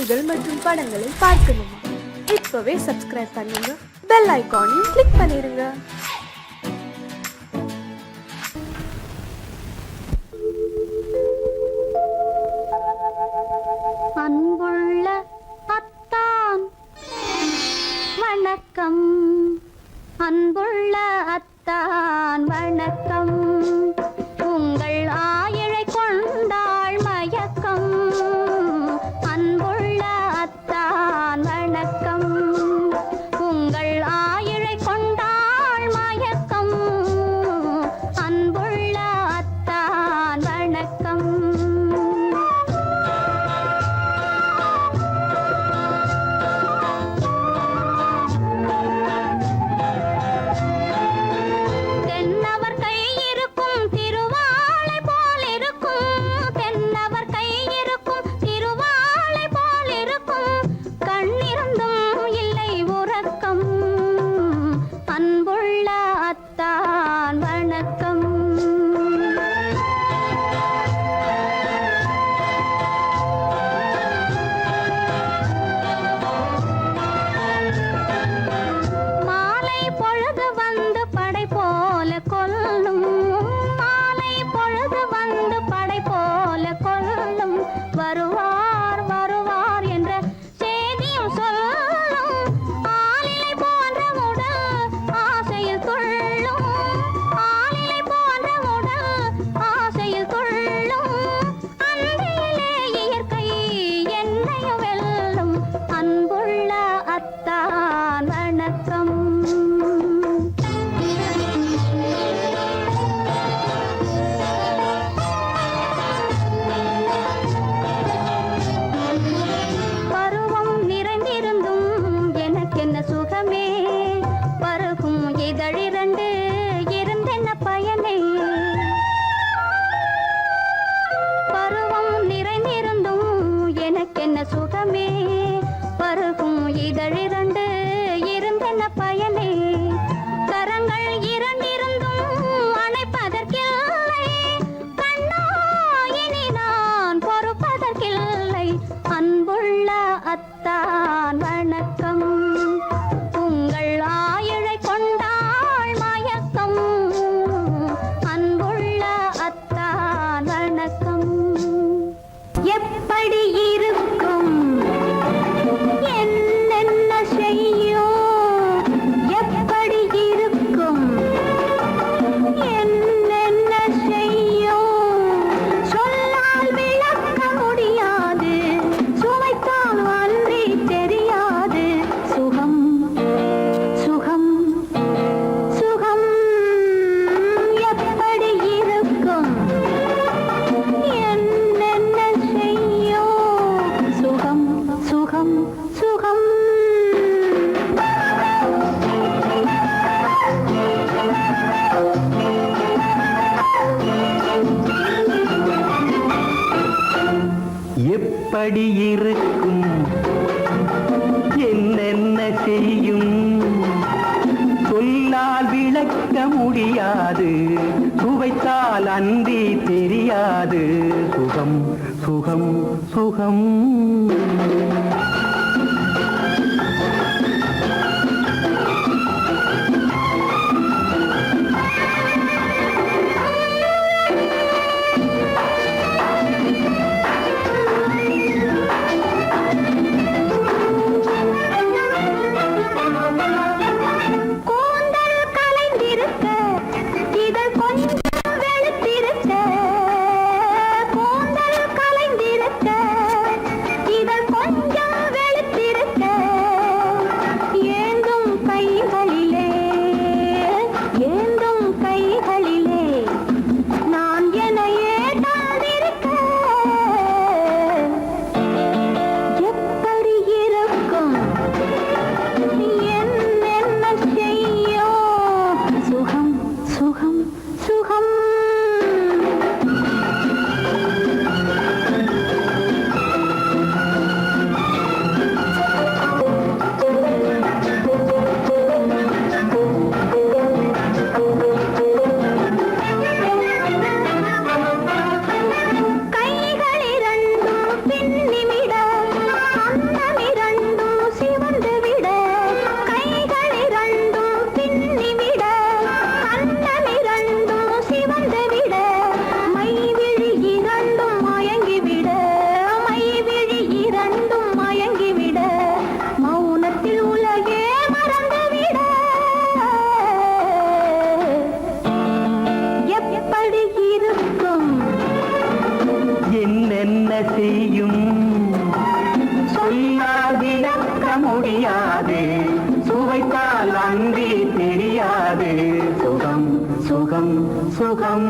காணொளிகள் மற்றும் படங்களை பார்க்கணுமா? இப்பவே சப்ஸ்கிரைப் பண்ணுங்க, பெல் ஐகானையும் கிளிக் பண்ணிருங்க. அன்புள்ள அத்தான் வணக்கம், அன்புள்ள அத்தான் வணக்கம். உங்கள் ஆயிழை கொண்டாள் மயக்கம். அன்புள்ள அத்தான் வணக்கம். உங்கள் ஆயிழை கொண்டாள் மயக்கம். அன்புள்ள அத்தான் வணக்கம். தென்னவர் கை இருக்கும் திருவாளை போல் இருக்கும். தென்னவர் கை இருக்கும் திருவாளை போல் இருக்கும். கண்ணிருந்தும் இல்லை உறக்கம். அன்புள்ள அத்தான் வணக்கம். மாலை பொழுது வந்து படை போல கொல்லும். மாலை பொழுது வந்து படை போல கொல்லும். வருவார் வருவார் என்ற செய்தியும் சொல்லும். ஆளிலை போன்ற உடல் ஆசையில் துள்ளும். ஆளிலை போன்ற உடல் ஆசையில் துள்ளும். அன்பிலே இயற்கை என்னையும் வெல்லும். அன்புள்ள அத்தான் வணக்கம். பருவம் நிறைந்திருந்தும் எனக்கென்ன சுகமே. பருகும் இதழிரண்டு இருந்தென்ன பயனே. பருவம் நிறைந்திருந்தும் எனக்கென்ன சுகமே. பருகும் இதழிரண்டு இருந்தென்ன பயனே. கரங்கள் இரண்டிருந்தும் அணைப்பதற்கில்லை. கண்ணா இனி நான் பொறுப்பதற்கில்லை. அன்புள்ள அத்தான் வணக்கம். உங்கள் ஆயிழை கொண்டாள் மயக்கம். அன்புள்ள அத்தான் வணக்கம். எப்படி இருக்கும் என்னென்ன செய்யும். எப்படி இருக்கும் என்னென்ன செய்யும். சொல்லால் விளக்க முடியாது. சுவைத்தால் அன்றி தெரியாது. சுகம் சுகம் சுகம். எப்படி இருக்கும் என்னென்ன செய்யும். சுகம் சுகம் சுகம். எப்படி இருக்கும் என்னென்ன செய்யும். சொல்லால் விளக்க முடியாது. சுவைத்தால் அன்றி தெரியாது. சுகம் சுகம் சுகம். கூந்தல் கலைந்திருக்க இதழ் கொஞ்சம் வெளுத்திருக்க. கூந்தல் கலைந்திருக்க இதழ் கொஞ்சம் சுகம்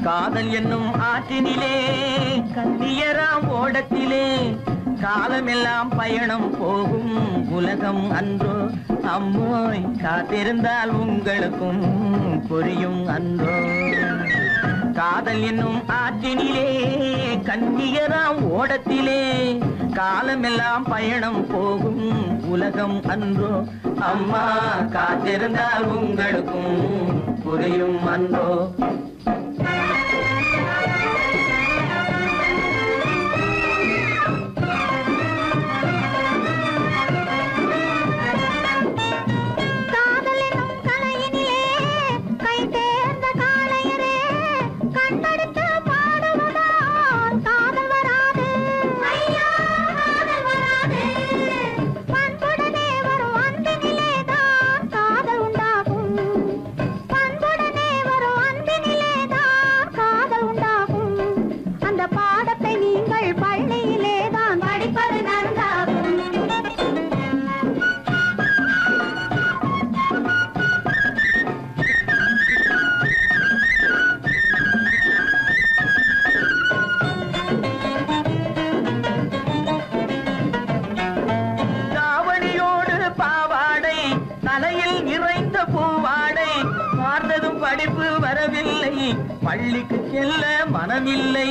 காதல் என்னும் ஆற்றினிலே கண்ணியராம் ஓடத்திலே காலமெல்லாம் பயணம் போகும் உலகம் அன்றோ அம்மோய் காத்திருந்தால் உங்களுக்கும் புரியும் அன்றோ காதல் என்னும் ஆற்றினிலே கண்ணியராம் ஓடத்திலே காலமெல்லாம் பயணம் போகும் உலகம் அன்றோ அம்மா காத்திருந்தால் உங்களுக்கும் புரியும் அன்றோ படிப்பு வரவில்லை பள்ளிக்கு செல்ல மனமில்லை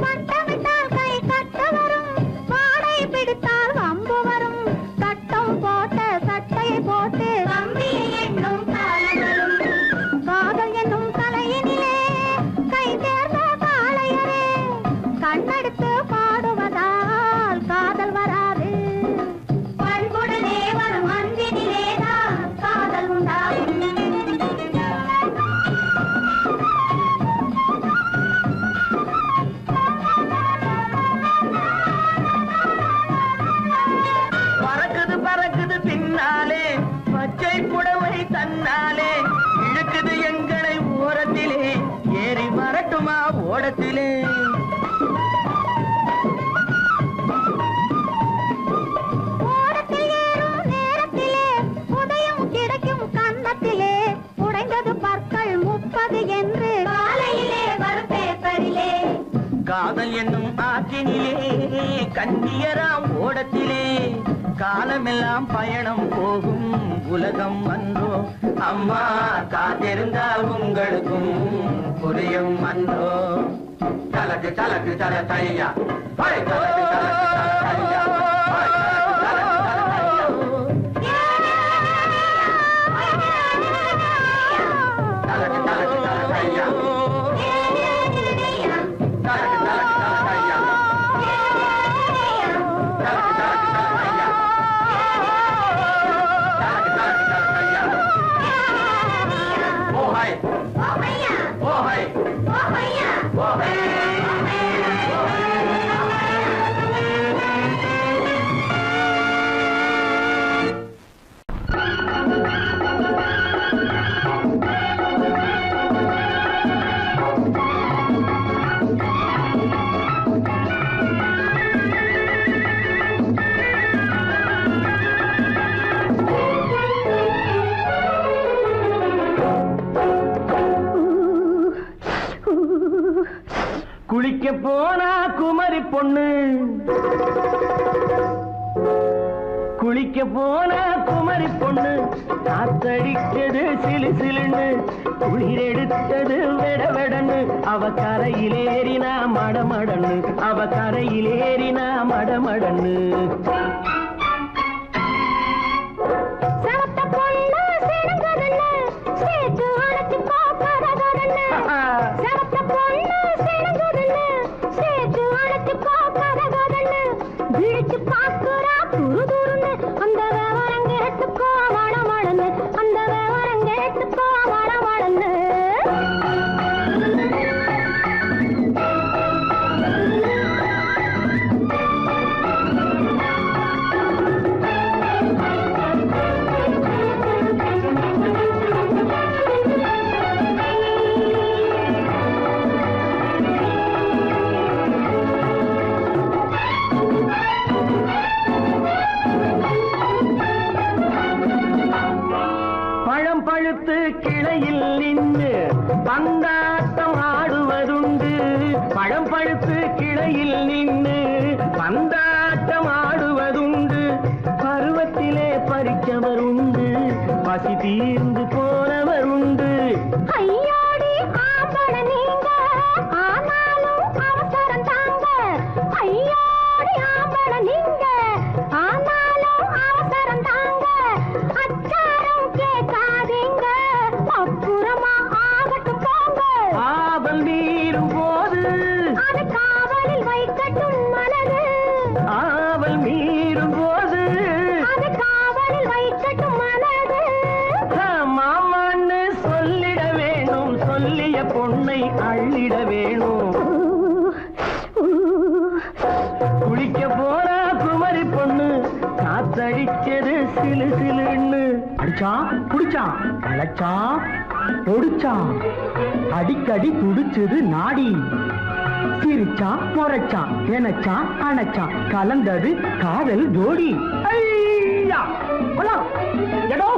பட்டமிட்டால் கை கட்ட வரும் பாடை பிடித்தால் வம்பு வரும் சட்டம் போட்ட சட்டை போட்டு கம்பியை எண்ணும் காலம் வரும் காதல் என்னும் தலையினிலே கை தேர்ந்த காளையரே கண்ணெடுத்து பாடுவதால் காதல் வராது தன்னாலே இழுக்குது எங்களை ஓரத்திலே ஏறி வரட்டுமா ஓடத்திலே ஓடத்தில் ஏறும் நேரத்திலே உதயம் கிடைக்கும் கன்னத்திலே உடைந்தது பற்கள் 30 என்று காலையிலே வரும் பேப்பரிலே காதல் என்னும் ஆற்றினிலே கண்ணியராம் ஓடத்திலே காலமெல்லாம் பயணம் போகும் உலகம் அன்றோ அம்மா காத்திருந்தால் உங்களுக்கும் புரியும் அன்றோ தலக்கு தலக்கு தல தையா தலக்கு தலக்கு தல தையா தலக்கு தலக்கு தல தையா குளிக்க போனா குமரி பொண்ணு குளிக்க போனா குமரி பொண்ணு காத்தடிச்சது சிலு சிலுன்னு குளிர் எடுத்தது வெடவெடன்னு அவ கரையிலேறினா மடமடன்னு அவ கரையிலேறினா மடமடன்னு அந்த பழுத்து கிளையில் நின்று பந்தாட்டம் ஆடுவதுண்டு. பருவத்திலே பறிச்சவர் உண்டு, பசி தீர்ந்து போனவர் உண்டு. ஐயோடி ஆம்பள நீங்க, ஆனாலும் அவசரம் தாங்க. ஐயோடி ஆம்பள நீங்க, ஆனாலும் அவசரம் தாங்க. அச்சாரம் கேட்காதீங்க, அப்புறமா ஆகட்டும் போங்க. ஆவல் மீறும் போது அது காவலில் வைக்கட்டும் மனது. ஆவல் மீறும் போது அது காவலில் வைக்கட்டும் மனது. மாமான்னு சொல்லிட வேணும், சொல்லிய பொண்ணை அள்ளிட வேணும். குளிக்க போனா குமரி பொண்ணு காத்தடிச்சது சிலு சிலுன்னு. அடிச்சான் புடிச்சான் அழைச்சான் பொடிச்சான், அடிக்கடி துடிச்சது நாடி. சிரிச்சான் முறைச்சான் நினைச்சான் அணைச்சான், கலந்தது காதல் ஜோடி. ஐயா போலாம், எடோ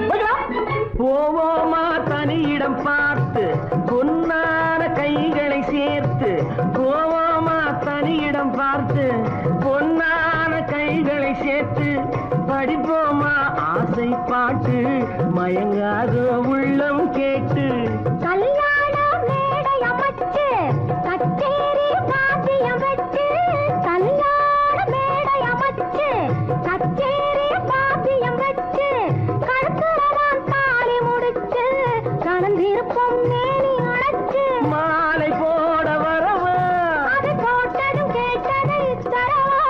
போய்க்கலாம். போவோமா தனியிடம் பார்த்து பொன்னான கைகளை சேர்த்து. போவோமா தனியிடம் பார்த்து பொன்னான கைகளை சேர்த்து. படிப்போமா ஆசை பாட்டு மயங்காத உள்ளம் கேட்டு. கல்யாண மேடை அமைச்சு கச்சேரி வாத்தியம் வச்சு. கல்யாண மேடை அமைச்சு கச்சேரி வாத்தியம் வச்சு. கழுத்துறவான் தாலி முடிச்சு கலந்திருப்போம் மேனி அணைச்சு. மாலை போட வரவா, அது போட்டதும் கேட்டதை தரவா.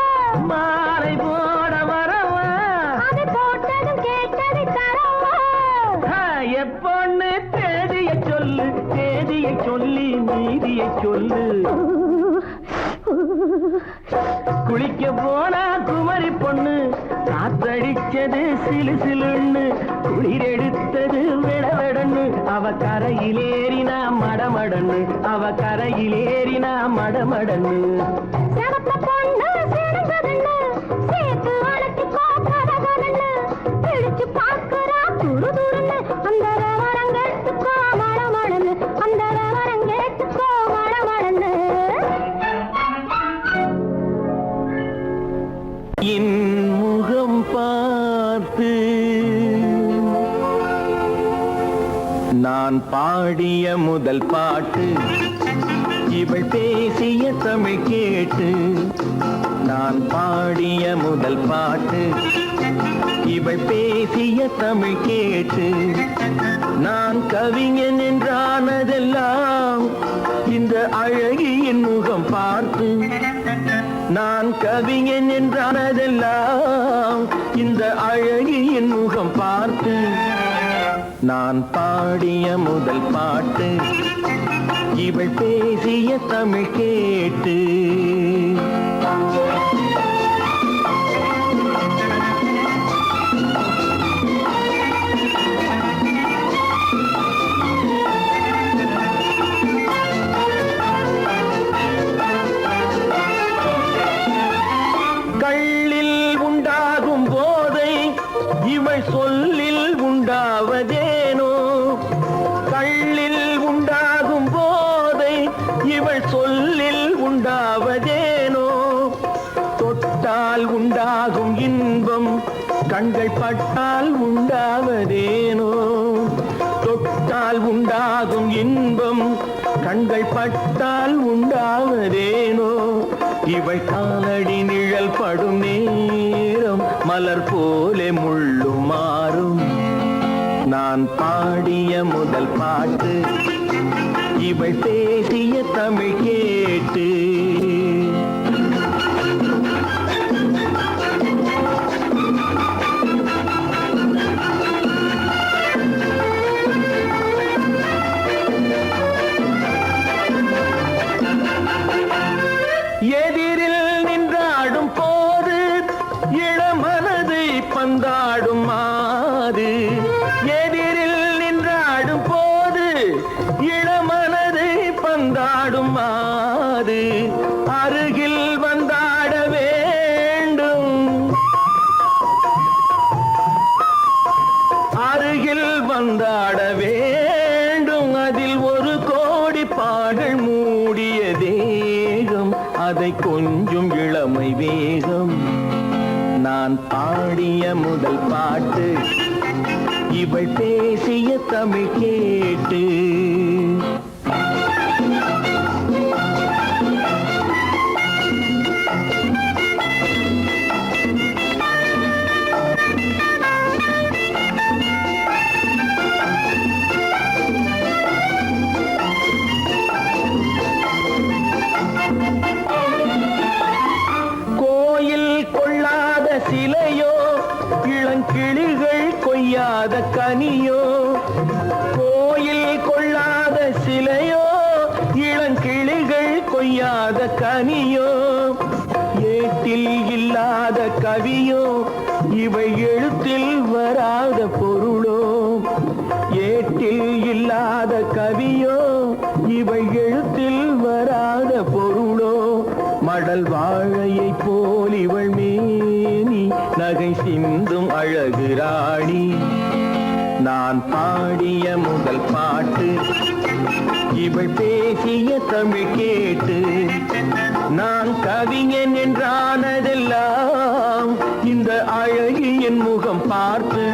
மாலை போட வரவா. அது போட்டதும் கேட்டதை தரவா. எப்பொண்ணு தேதியை சொல்லு, தேதியை சொல்லி நீதியை சொல்லு. குளிக்க போனா குமரி பொண்ணு காத்தடிச்சது சிலு சிலுன்னு. குளிர் எடுத்தது விடவிடன்னு. அவ கரையிலேறினா மடமடன்னு, அவ கரையிலேறினா மடமடன்னு. சிவத்த பொண்ணு சிறந்ததுன்னு சேர்த்து அழைச்சிக்கோ கதகதன்னு. பிடிச்சு பார்க்கறா துரு துருன்னு. அந்த வரங்கெட்டுக்கோ மழமழன்னு, அந்த வரங்கெட்டுக்கோ மழமழன்னு. என் முகம் பார்த்து நான் பாடிய முதல் பாட்டு, இவள் பேசிய தமிழ் கேட்டு. நான் பாடிய முதல் பாட்டு, இவள் பேசிய தமிழ் கேட்டு. நான் கவிஞன் என்றானதெல்லாம் இந்த அழகியின் முகம் பார்த்து. நான் கவிஞன் என்றானதெல்லாம் இந்த அழகியின் முகம் பார்த்து. நான் பாடிய முதல் பாட்டு, இவள் பேசிய தமிழ் கேட்டு. கள்ளில் உண்டாகும் போதை இவள் சொல்லில் உண்டாவதேனோ. கள்ளில் உண்டாகும் போதை இவள் சொல்லில் உண்டாவதேனோ. தொட்டால் உண்டாகும் இன்பம் கண்கள் பட்டால் உண்டாவதேனோ. தொட்டால் உண்டாகும் இன்பம் கண்கள் பட்டால் உண்டாவதேனோ. இவள் காலடி நிழல் படும் நேரம் மலர் போலே முள்ளு மாறும். நான் பாடிய முதல் பாட்டு, இவள் பேசிய தமிழ் கேட்டு. எதிரில் நின்றாடும் போது இளமனதை பந்தாடும் மாது. எதிரில் நின்றாடும் போது இளமனதை பந்தாடும் மாது. அருகில் வந்தாட வேண்டும், அருகில் வந்தாட வேண்டும். அதில் ஒரு கோடி பாடல் மூடிய தேகம். அதை கொஞ்சம் இளமை வேகம். நான் பாடிய முதல் பாட்டு இவள் பேசிய தமிழ் கேட்டு. சிலையோ இளங்கிளிகள் கொய்யாத கனியோ, கோயில் கொள்ளாத சிலையோ இளங்கிளிகள் கொய்யாத கனியோ, ஏட்டில் இல்லாத கவியோ இவை எழுத்தில் வராத பொருளோ, ஏட்டில் இல்லாத கவியோ இவை எழுத்தில் வராத பொருளோ, மடல் வாழையை போல் இவள் மேனி நகை சிந்தும் அழகு ராணி. நான் பாடிய முதல் பாட்டு இவள் பேசிய தமிழ் கேட்டு. நான் கவிஞன் என்றானதெல்லாம் இந்த அழகியின் முகம் பார்த்து.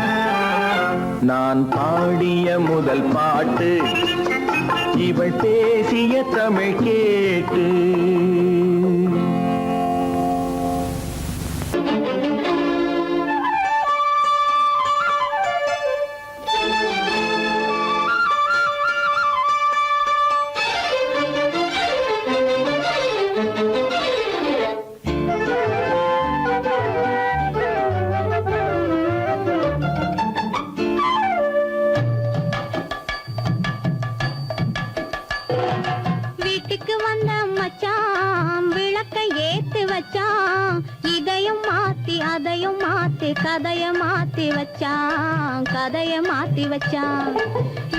நான் பாடிய முதல் பாட்டு இவள் பேசிய தமிழ் கேட்டு. வீட்டுக்கு வந்த மச்சான் விளக்க ஏத்தி வச்சான், இதையும் மாத்தி அதையும் மாத்தி கதைய மாத்தி வச்சான், கதைய மாத்தி வச்சான்.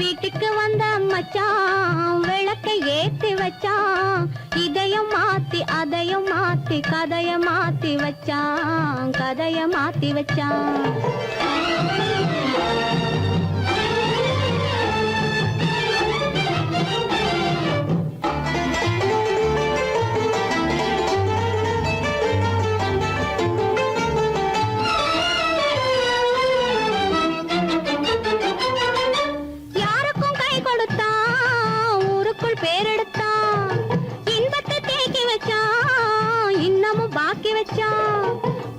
வீட்டுக்கு வந்த மச்சான் விளக்க ஏத்தி வச்சான், இதையும் மாத்தி அதையும் மாத்தி கதைய மாத்தி வச்சான், கதைய மாத்தி வச்சான். பாக்கி வச்சான்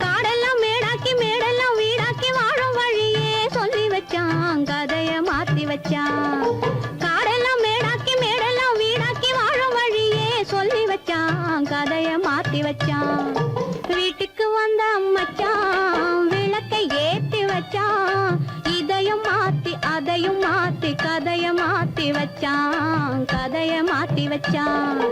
காடெல்லாம் மேடாக்கி மேடெல்லாம் வீடாக்கி வாழும் வழியே சொல்லி வச்சான், கதைய மாத்தி வச்சான். காடெல்லாம் மேடாக்கி மேடெல்லாம் வீடாக்கி வாழும் வழியே சொல்லி வச்சான், கதைய மாத்தி வச்சான். வீட்டுக்கு வந்த மச்சான் விளக்கை ஏத்தி வச்சான், இதையும் மாத்தி அதையும் மாத்தி கதைய மாத்தி வச்சான், கதைய மாத்தி வச்சான்.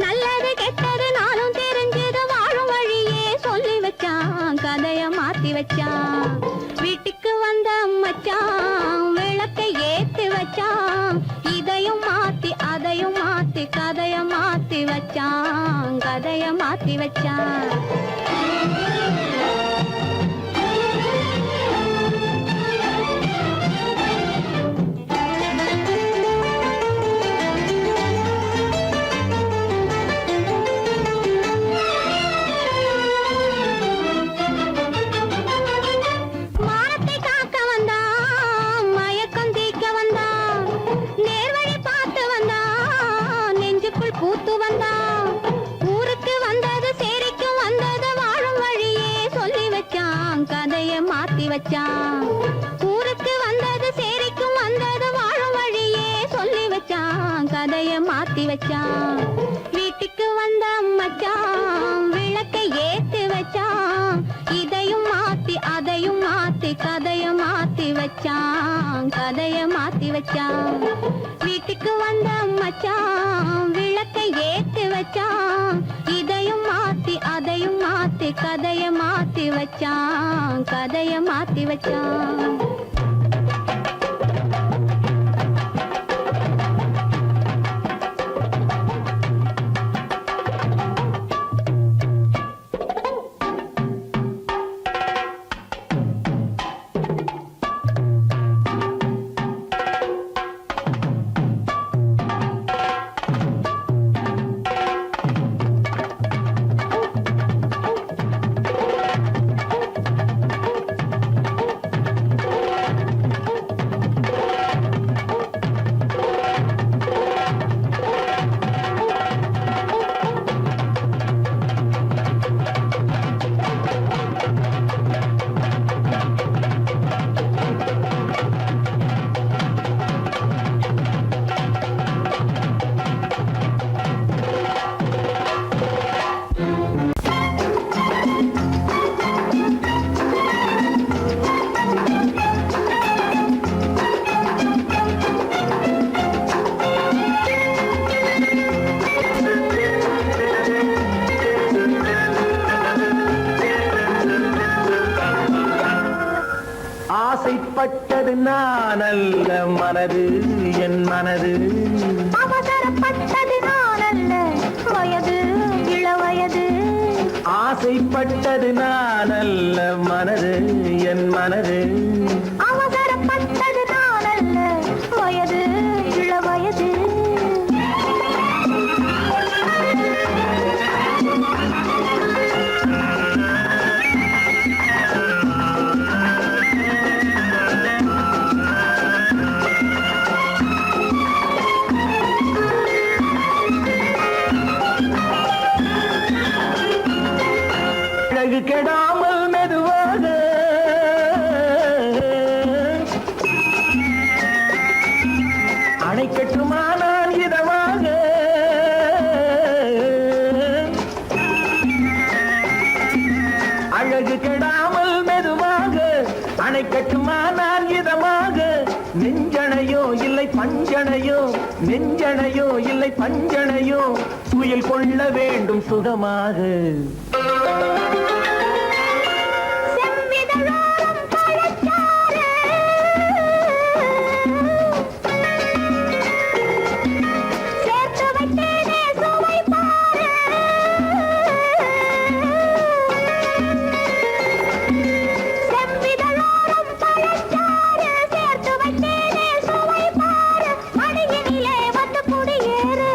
நல்லது கெட்டது நானும் தெரிஞ்சது வாழும் வழியே சொல்லி வச்சான், கதைய மாத்தி வச்சான். வீட்டுக்கு வந்த மச்சான் விளக்கை ஏத்தி வச்சான், இதையும் மாத்தி அதையும் மாத்தி கதைய மாத்தி வச்சான், கதைய மாத்தி வச்சான். பூத்து வந்தான் ஊருக்கு வந்தது சேரிக்கும் வந்தது வாழும் வழியே சொல்லி வச்சான், கதைய மாத்தி வச்சான். ஊருக்கு வந்தது சேரிக்கும் வந்தது வாழும் வழியே சொல்லி வச்சான், கதைய மாத்தி வச்சான். வீட்டுக்கு வந்த மச்சான் விளக்கை ஏத்தி வச்சான் வீட்டுக்கு வந்த மச்சான் விளக்கை ஏத்தி வச்சான் இதையும் மாத்தி அதையும் மாத்தி கதைய மாத்தி வச்சான் கதைய மாத்தி வச்சான் ஆசைப்பட்டது நான் அல்ல மனது என் மனது அவசரப்பட்டது நான் அல்ல வயது இளவயது ஆசைப்பட்டது நான் அல்ல மனது என் மனது அவசரப்பட்டது நான் அல்ல வயது இளவயது அழகு கெடாமல் மெதுவாக அணை கட்டுமானால் இதமாக அழகு கெடாமல் மெதுவாக அணை கட்டுமானால் இதமாக நெஞ்சணையோ இல்லை பஞ்சணையோ நெஞ்சணையோ இல்லை பஞ்சணையோ துயில் கொள்ள வேண்டும் சுகமாக செவ்விதழோரம் பழச்சாறு சேர்த்து வைத்தேனே சுவை பாரு செவ்விதழோரம் பழச்சாறு சேர்த்து வைத்தேனே சுவை பாரு மடியினிலே வந்து குடியேறு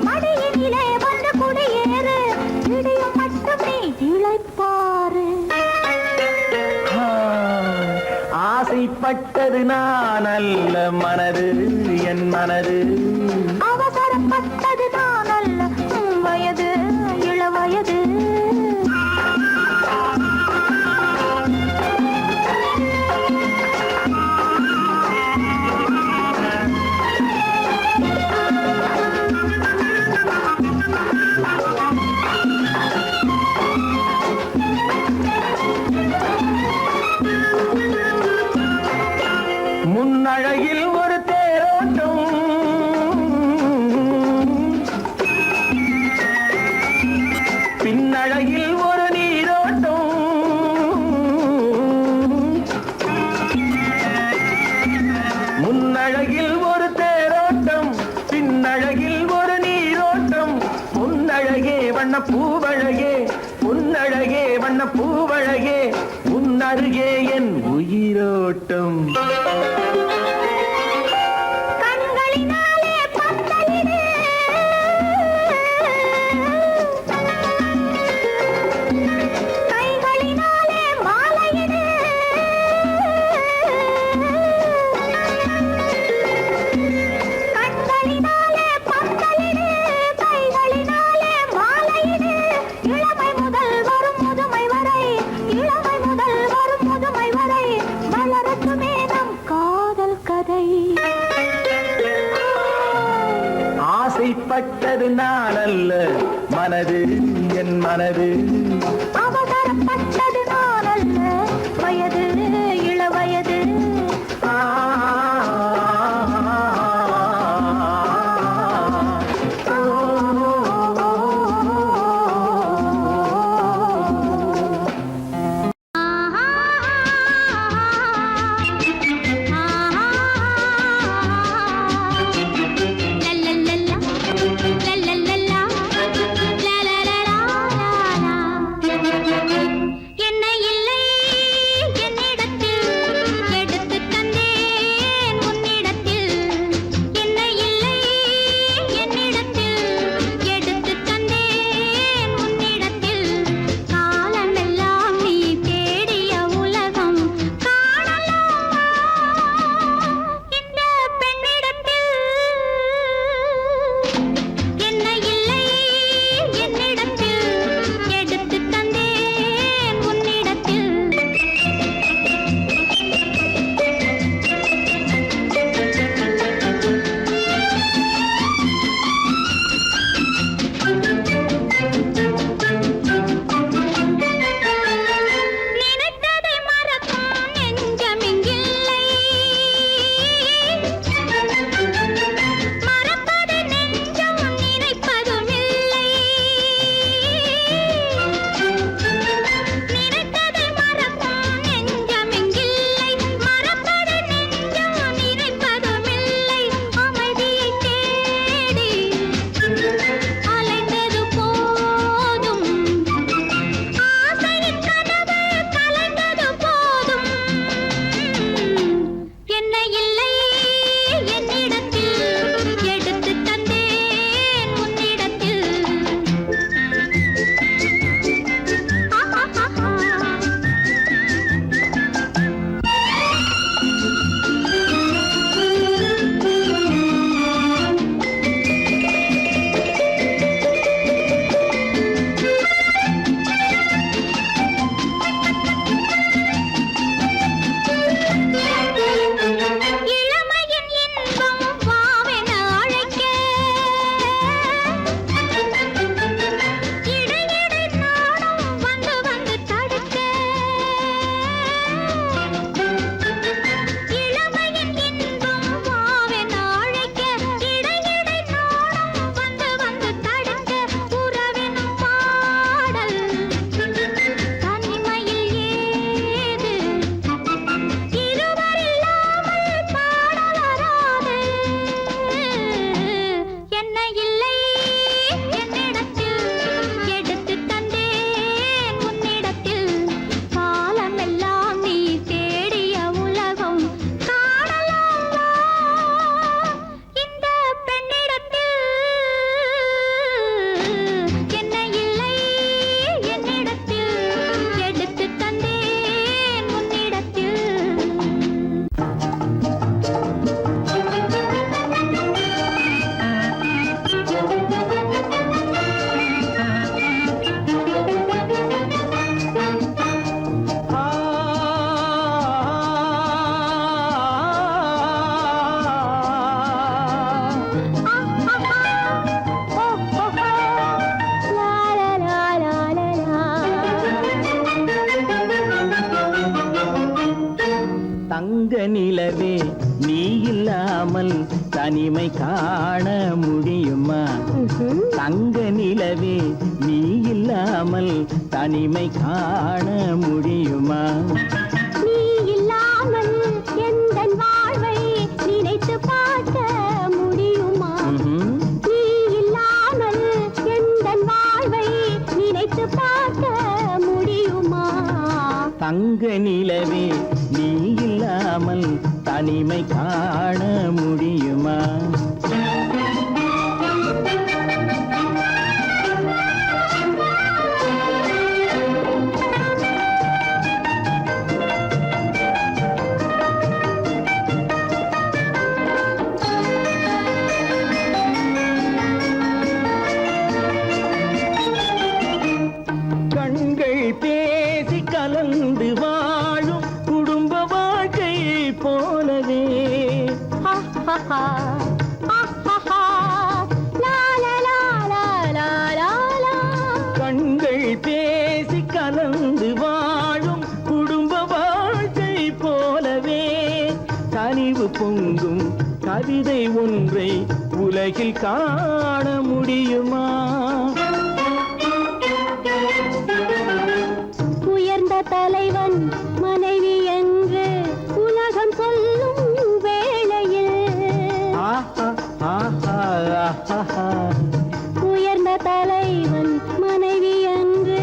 மடியினிலே வந்து குடியேறு இடியும் மட்டும் நீ இளைப்பாரு ஆசைப்பட்டது நான் அல்ல மனது என் மனது அவசரப்பட்டது நான் அல்ல வயது இளவயது முன்னழகில் ஒரு தேரோட்டம் பின்னழகில் ஒரு நீரோட்டம் முன்னழகில் ஒரு தேரோட்டம் பின்னழகில் ஒரு நீரோட்டம் பொன்னழகே வண்ண பூவழகே பொன்னழகே வண்ண பூவழகே உன்னருகே என் உயிரோட்டம் கண்களினாலே பந்தலிடு கைகளினாலே மாலையிடு கண்களினாலே பந்தலிடு கைகளினாலே மாலையிடு இளமை முதல் வரும் முதுமை வரை இளமை முதல் வரும் முதுமை வரை வளரட்டுமே நம் காதல் கதை ஆசைப்பட்டது நான் அல்ல மனது என் மனது அவசரப்பட்டது நான் அல்ல வயது இளவயது ஆ தங்க நிலவே நீ இல்லாமல் தனிமை காண முடியுமா? தங்க நிலவே நீ இல்லாமல் தனிமை காண முடியுமா? நீ இல்லாமல் எந்தன் வாழ்வை நினைத்து பார்க்க முடியுமா? நீ இல்லாமல் எந்தன் வாழ்வை நினைத்து பார்க்க முடியுமா? தங்க நிலவே நீ இல்லாமல் தனிமை காண முடியுமா? கண்கள் பேசி கலந்து வாழும் குடும்ப வாழ்க்கை போலவே கண்கள் பேசி கலந்து வாழும் குடும்ப வாழ்க்கை போலவே கனிவு பொங்கும் கவிதை ஒன்றை உலகில் காண முடியுமா? உயர்ந்த தலைவன் மனைவி என்று உலகம் சொல்லும் வேளையில் உயர்ந்த தலைவன் மனைவி என்று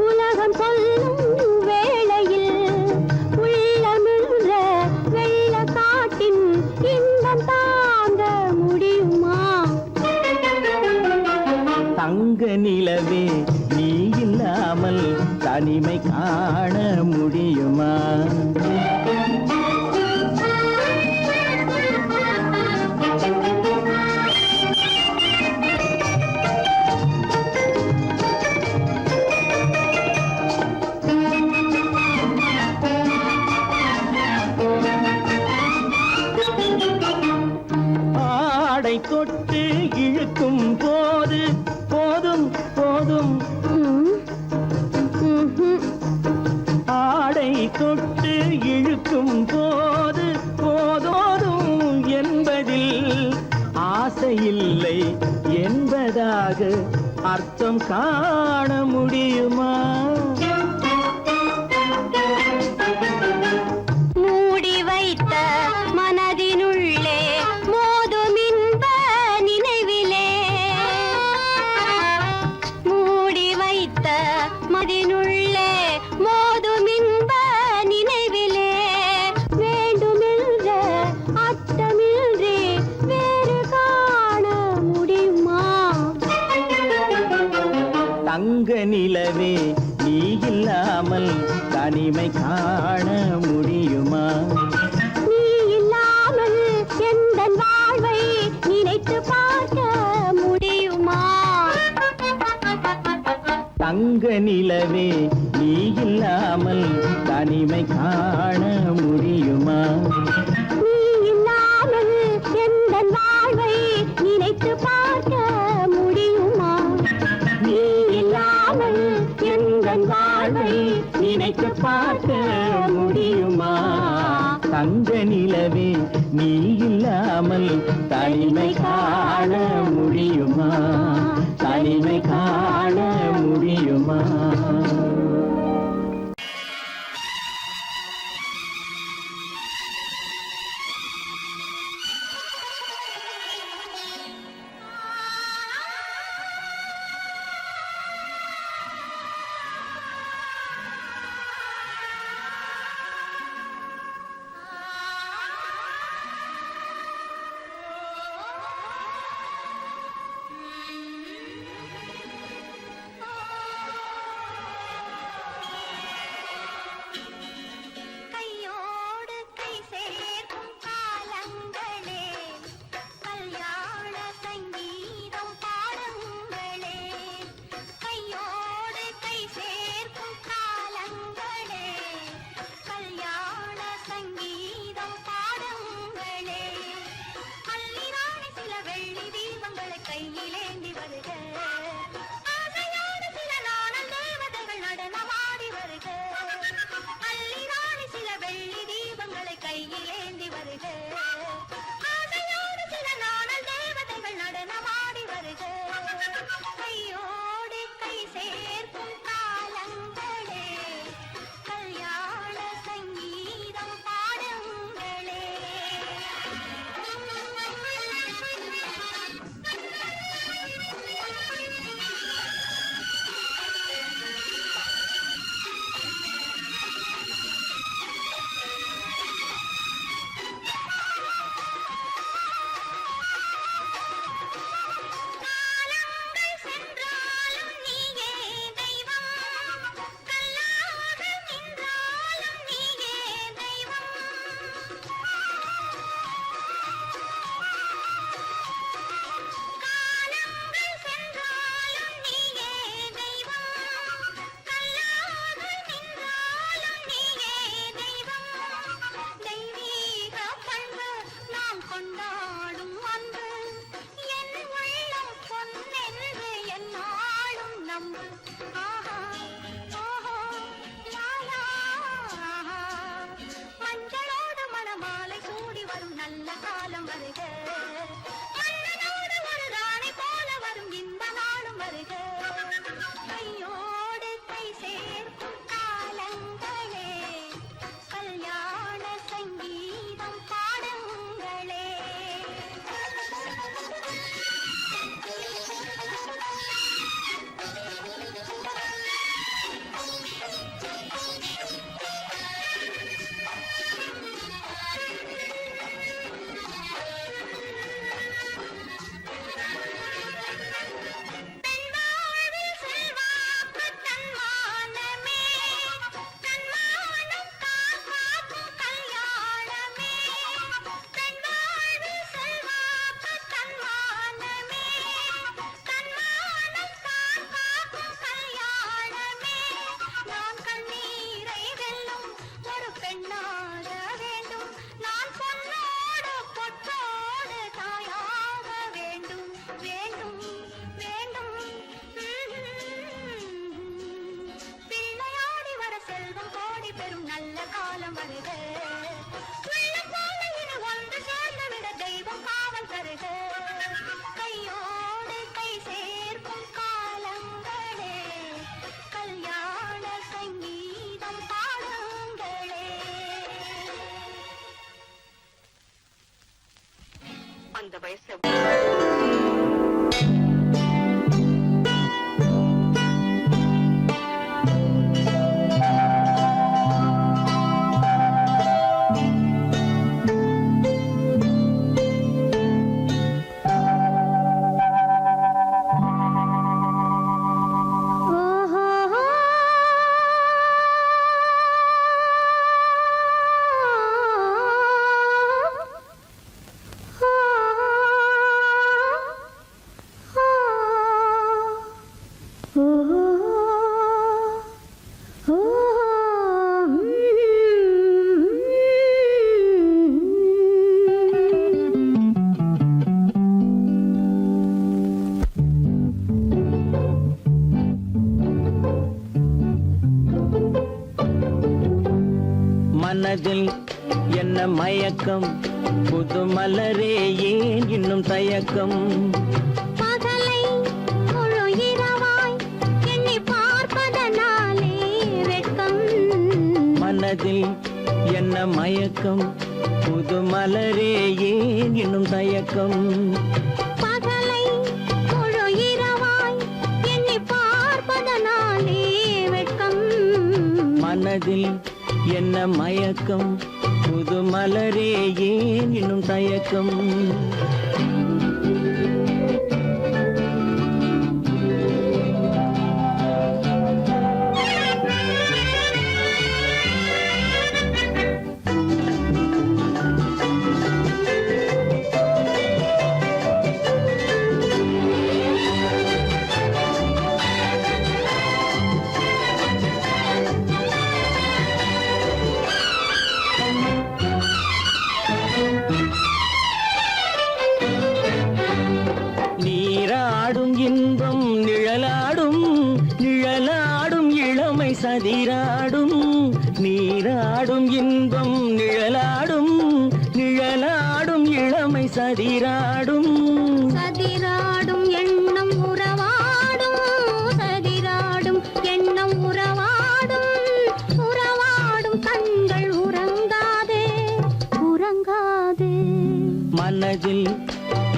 உலகம் சொல்லும் வேளையில் உள்ளமிழ்ற வெள்ள காட்டின் இன்பம் தாங்க முடியுமா? தங்க நிலவே நீ இல்லாமல் தனிமை காண முடியுமா? ஆடை தொட்டு இழுக்கும் போது போதும் போதும் ஆடை தொட்டு இழுக்கும் போது போதோதும் என்பதில் ஆசையில்லை என்பதாக அர்த்தம் காண முடியுமா? மூடி வைத்த மனதினுள்ளே மோதும் இன்ப நினைவிலே மூடி வைத்த மனதினுள்ளே மோதும் இன்ப நினைவிலே வேண்டுமென்ற அர்த்தமின்றி வேறு காண முடியுமா? தங்க நிலவே நீ இல்லாமல் தனிமை காண முடியுமா? நீ இல்லாமல் எந்தன் வாழ்வை நினைத்து பார்க்க முடியுமா? தங்க நிலவே நீ இல்லாமல் தனிமை காண முடியுமா? நீ இல்லாமல் எந்தன் வாழ்வை நினைத்து பார்க்க முடியுமா? நீ இல்லாமல் எந்தன் வாழ்வை நினைத்து பார்க்க முடியுமா? தங்க நிலவே நீ இல்லாமல் தனிமை காண முடியுமா? தனிமை காண முடியுமா? பெறும் நல்ல காலம் வருக உள்ள போல இரு ஒன்று சேர்ந்துவிட தெய்வம் காவல் தருக கையோடு கை சேர்க்கும் காலங்களே கல்யாண சங்கீதம் பாடுங்களே அந்த வயசு மனதில் என்ன மயக்கம் புது மலரே ஏன் இன்னும் தயக்கம் பகலை முழு இரவாய் எண்ணி பார்ப்பதனாலே வெட்கம் மனதில் என்ன மயக்கம் புது மலரே ஏன் இன்னும் தயக்கம் பகலை முழு இரவாய் எண்ணி பார்ப்பதனாலே வெட்கம் மனதில் என்ன மயக்கம் புது மலரே ஏன் இன்னும் தயக்கம் நீராடும் இன்பம் நிழலாடும் நிழலாடும் இளமை சதிராடும் நீராடும் இன்பம் நிழலாடும் நிழலாடும் இளமை சதிராடும் சதிராடும் எண்ணம் உறவாடும் சதிராடும் எண்ணம் உறவாடும் உறவாடும் கண்கள் உறங்காதே உறங்காதே மனதில்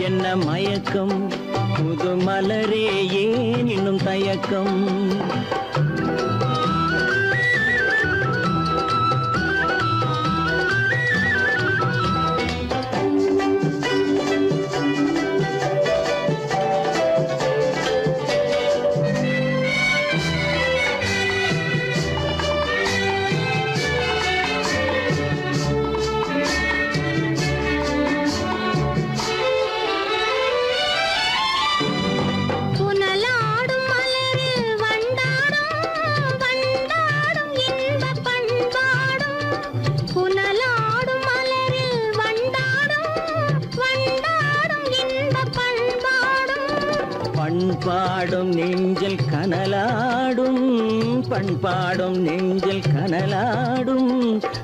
என்ன மயக்கம் புது மலரே ஏன் இன்னும் தயக்கம் புனலாடும் மலரில் வண்டாடும் வண்டாடும் இன்பப் பண்பாடும் புனலாடும் மலரில் வண்டாடும் வண்டாடும் இன்பப் பண்பாடும் பண்பாடும் நெஞ்சில் கனலாடும் பண்பாடும் நெஞ்சில் கனலாடும்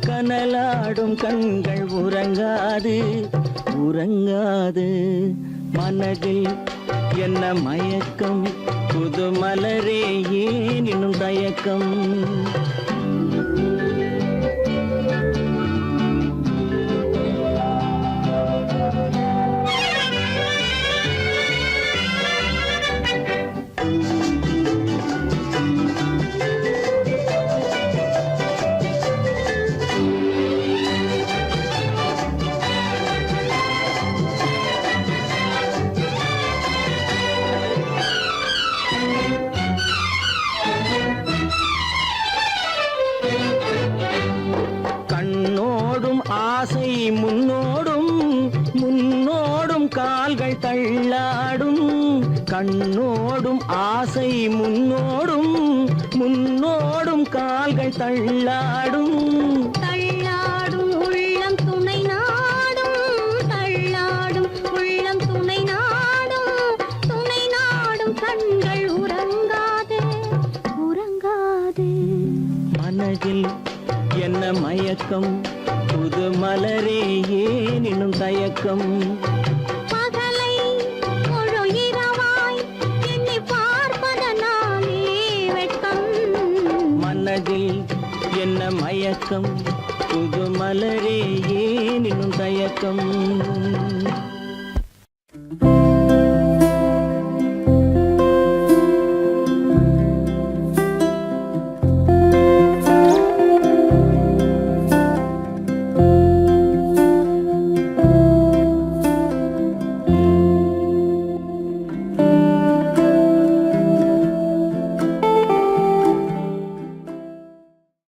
கனலாடும் கண்கள் உறங்காது உறங்காது மனதில் என்ன மயக்கம் புது மலரே ஏன் இன்னும் தயக்கம் கண்ணோடும் ஆசை முன்னோடும் முன்னோடும் கால்கள் தள்ளாடும் கண்ணோடும் ஆசை முன்னோடும் முன்னோடும் கால்கள் தள்ளாடும் தள்ளாடும் உள்ளம் துணை நாடும் தள்ளாடும் உள்ளம் துணை நாடும் கண்கள் உறங்காதே உறங்காதே மனதில் என்ன மயக்கம் புது மலரே ஏன் இன்னும் தயக்கம் பகலை முழு இரவாய் எண்ணி பார்ப்பதனாலே வெட்கம் மனதில் என்ன மயக்கம் புது மலரே ஏன் இன்னும் தயக்கம்